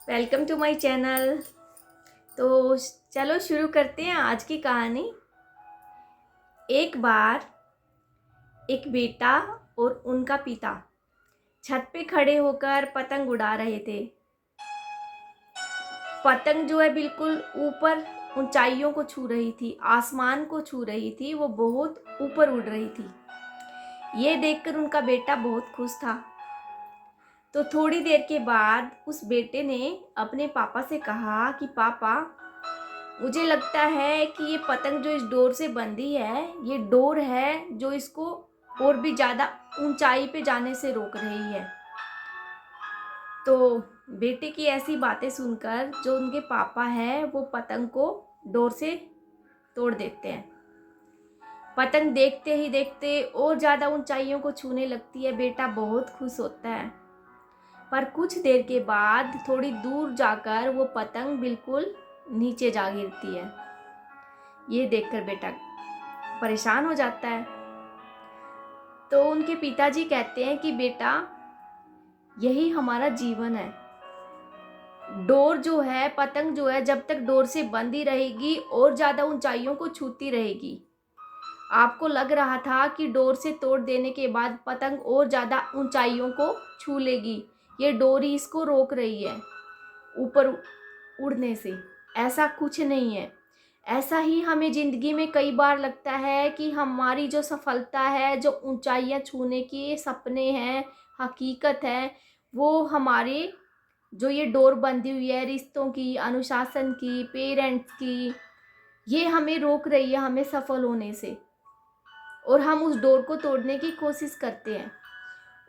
Welcome to my channel. तो चलो शुरू करते हैं आज की कहानी। एक बार एक बेटा और उनका पिता छत पे खड़े होकर पतंग उड़ा रहे थे। पतंग जो है बिल्कुल ऊपर ऊंचाइयों को छू रही थी, आसमान को छू रही थी, वो बहुत ऊपर उड़ रही थी। ये देखकर उनका बेटा बहुत खुश था। तो थोड़ी देर के बाद उस बेटे ने अपने पापा से कहा कि पापा, मुझे लगता है कि ये पतंग जो इस डोर से बंधी है, ये डोर है जो इसको और भी ज़्यादा ऊंचाई पे जाने से रोक रही है। तो बेटे की ऐसी बातें सुनकर जो उनके पापा हैं वो पतंग को डोर से तोड़ देते हैं। पतंग देखते ही देखते और ज़्यादा ऊंचाइयों को छूने लगती है। बेटा बहुत खुश होता है, पर कुछ देर के बाद थोड़ी दूर जाकर वो पतंग बिल्कुल नीचे जा गिरती है। ये देखकर बेटा परेशान हो जाता है। तो उनके पिताजी कहते हैं कि बेटा, यही हमारा जीवन है। डोर जो है, पतंग जो है, जब तक डोर से बंधी रहेगी और ज़्यादा ऊंचाइयों को छूती रहेगी। आपको लग रहा था कि डोर से तोड़ देने के बाद पतंग और ज़्यादा ऊंचाइयों को छू लेगी। ये डोर ही इसको रोक रही है ऊपर उड़ने से। ऐसा कुछ नहीं है। ऐसा ही हमें ज़िंदगी में कई बार लगता है कि हमारी जो सफलता है, जो ऊंचाइयां छूने के सपने हैं, हकीकत है, वो हमारे जो ये डोर बंधी हुई है रिश्तों की, अनुशासन की, पेरेंट्स की, ये हमें रोक रही है हमें सफल होने से। और हम उस डोर को तोड़ने की कोशिश करते हैं।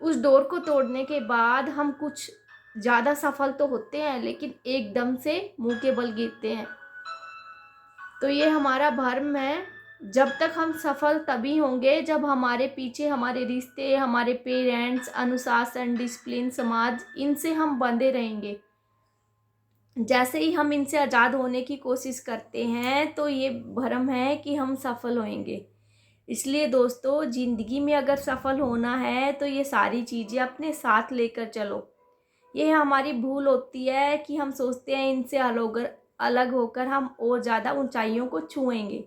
उस डोर को तोड़ने के बाद हम कुछ ज़्यादा सफल तो होते हैं, लेकिन एकदम से मुंह के बल गिरते हैं। तो ये हमारा भ्रम है। जब तक हम सफल तभी होंगे जब हमारे पीछे हमारे रिश्ते, हमारे पेरेंट्स, अनुशासन, डिसिप्लिन, समाज, इनसे हम बंधे रहेंगे। जैसे ही हम इनसे आज़ाद होने की कोशिश करते हैं तो ये भ्रम है कि हम सफल होंगे। इसलिए दोस्तों, ज़िंदगी में अगर सफल होना है तो ये सारी चीज़ें अपने साथ लेकर चलो। ये हमारी भूल होती है कि हम सोचते हैं इनसे अलग होकर हम और ज़्यादा ऊंचाइयों को छुएंगे।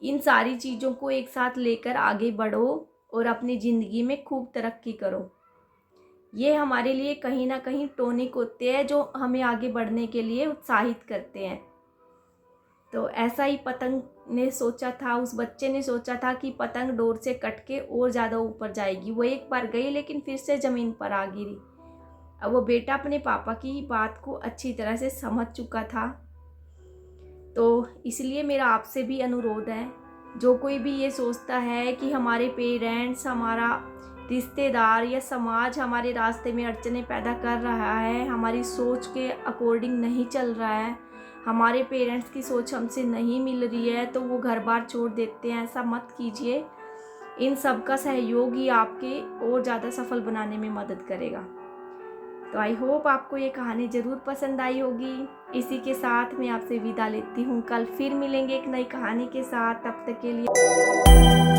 इन सारी चीज़ों को एक साथ लेकर आगे बढ़ो और अपनी ज़िंदगी में खूब तरक्की करो। ये हमारे लिए कहीं ना कहीं टॉनिक होते हैं जो हमें आगे बढ़ने के लिए उत्साहित करते हैं। तो ऐसा ही पतंग ने सोचा था, उस बच्चे ने सोचा था कि पतंग डोर से कट के और ज़्यादा ऊपर जाएगी। वो एक बार गई लेकिन फिर से ज़मीन पर आ गिरी। अब वो बेटा अपने पापा की बात को अच्छी तरह से समझ चुका था। तो इसलिए मेरा आपसे भी अनुरोध है, जो कोई भी ये सोचता है कि हमारे पेरेंट्स, हमारा रिश्तेदार या समाज हमारे रास्ते में अड़चने पैदा कर रहा है, हमारी सोच के अकॉर्डिंग नहीं चल रहा है, हमारे पेरेंट्स की सोच हमसे नहीं मिल रही है, तो वो घर बार छोड़ देते हैं, ऐसा मत कीजिए। इन सब का सहयोग ही आपके और ज़्यादा सफल बनाने में मदद करेगा। तो आई होप आपको ये कहानी ज़रूर पसंद आई होगी। इसी के साथ मैं आपसे विदा लेती हूँ। कल फिर मिलेंगे एक नई कहानी के साथ। तब तक के लिए